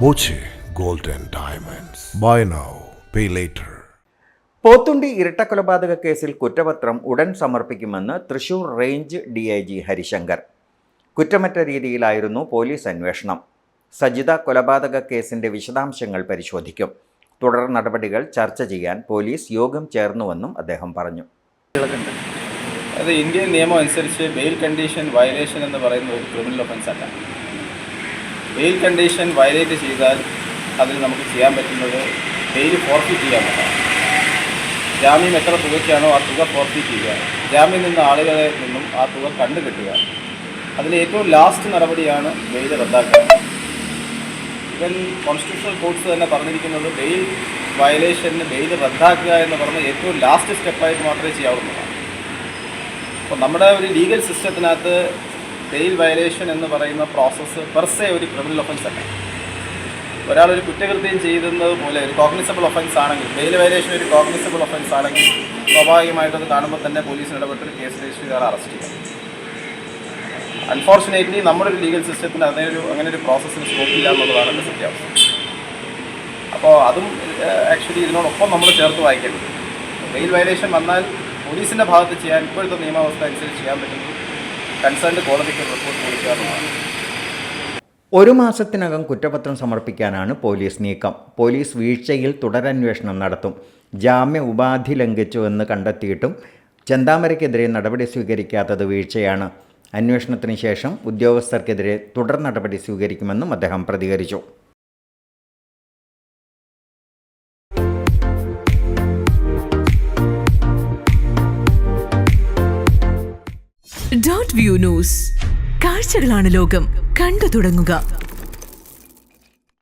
Boche Gold and Diamonds. Buy now, pay later. Pothundi ഇരട്ടക്കൊലപാതക കേസിൽ കുറ്റപത്രം ഉടൻ സമർപ്പിക്കുമെന്ന് തൃശൂർ റേഞ്ച് DIG ഹരിശങ്കർ. കുറ്റമറ്റ രീതിയിലായിരുന്നു പോലീസ് അന്വേഷണം. സജിത കൊലപാതക കേസിന്റെ വിശദാംശങ്ങൾ പരിശോധിക്കും. തുടർ നടപടികൾ ചർച്ച ചെയ്യാൻ പോലീസ് യോഗം ചേർന്നുവെന്നും അദ്ദേഹം പറഞ്ഞു. അത് ഇന്ത്യൻ നിയമം അനുസരിച്ച് ബെയിൽ കണ്ടീഷൻ വയലേഷൻ എന്ന് പറയുന്ന ഒരു ക്രിമിനൽ ഒഫൻസ് അല്ല. ബെയിൽ കണ്ടീഷൻ വയലേറ്റ് ചെയ്താൽ അതിൽ നമുക്ക് ചെയ്യാൻ പറ്റുന്നത് ബെയിൽ ഫോർഫീറ്റ് ചെയ്യാൻ പറ്റാം. ജാമ്യം എത്ര തുകയ്ക്കാണോ ആ തുക ഫോർഫീറ്റ് ചെയ്യുക, ജാമ്യം നിന്ന ആളുകളെ നിന്നും ആ തുക കണ്ടുകെട്ടുക. അതിൽ ഏറ്റവും ലാസ്റ്റ് നടപടിയാണ് ബെയിൽ റദ്ദാക്കുക. ഇവൻ കോൺസ്റ്റിറ്റ്യൂഷണൽ കോർട്സ് തന്നെ പറഞ്ഞിരിക്കുന്നത് ബെയിൽ വയലേഷന് ബെയിൽ റദ്ദാക്കുക എന്ന് പറഞ്ഞ ഏറ്റവും ലാസ്റ്റ് സ്റ്റെപ്പായിട്ട് മാത്രമേ ചെയ്യാവുന്നതാണ്. അപ്പോൾ നമ്മുടെ ഒരു ലീഗൽ സിസ്റ്റത്തിനകത്ത് ബെയിൽ വയലേഷൻ എന്ന് പറയുന്ന പ്രോസസ്സ് പെർസെ ഒരു ക്രിമിനൽ ഒഫൻസ് അല്ല. ഒരാളൊരു കുറ്റകൃത്യം ചെയ്യുന്നത് പോലെ ഒരു കോഗ്നിസബിൾ ഒഫൻസ് ആണെങ്കിൽ, ബെയിൽ വയലേഷൻ ഒരു കോഗ്നിസബിൾ ഒഫൻസ് ആണെങ്കിൽ സ്വാഭാവികമായിട്ടത് കാണുമ്പോൾ തന്നെ പോലീസിന് ഇടപെട്ടൊരു കേസ് രജിസ്റ്റർ ചെയ്ത് അറസ്റ്റ് ചെയ്യാം. അൺഫോർച്ചുനേറ്റ്ലി നമ്മുടെ ഒരു ലീഗൽ സിസ്റ്റത്തിന് അങ്ങനെ ഒരു പ്രോസസ്സിന് സ്കോപ്പില്ല എന്നുള്ളതാണ് എൻ്റെ സത്യാവസ്ഥ. അപ്പോൾ അതും ആക്ച്വലി ഇതിനോടൊപ്പം നമ്മൾ ചേർത്ത് വായിക്കേണ്ടത്. ബെയിൽ വയലേഷൻ വന്നാൽ പോലീസിൻ്റെ ഭാഗത്ത് ചെയ്യാൻ ഇപ്പോഴത്തെ നിയമവ്യവസ്ഥ അനുസരിച്ച് ചെയ്യാൻ പറ്റുന്നത് കൺസേൺഡ് കോടതിക്ക് റിപ്പോർട്ട് കൊടുക്കുക എന്നുള്ളതാണ്. 1 മാസത്തിനകം കുറ്റപത്രം സമർപ്പിക്കാനാണ് പോലീസ് നീക്കം. പോലീസ് വീഴ്ചയിൽ തുടരന്വേഷണം നടത്തും. ജാമ്യ ഉപാധി ലംഘിച്ചുവെന്ന് കണ്ടെത്തിയിട്ടും ചെന്താമരയ്ക്കെതിരെ നടപടി സ്വീകരിക്കാത്തത് വീഴ്ചയാണ്. അന്വേഷണത്തിന് ശേഷം ഉദ്യോഗസ്ഥർക്കെതിരെ തുടർ നടപടി സ്വീകരിക്കുമെന്നും അദ്ദേഹം പ്രതികരിച്ചു. Dot view news. കാഴ്ചകളാണ് ലോകം. കണ്ടു തുടങ്ങുക.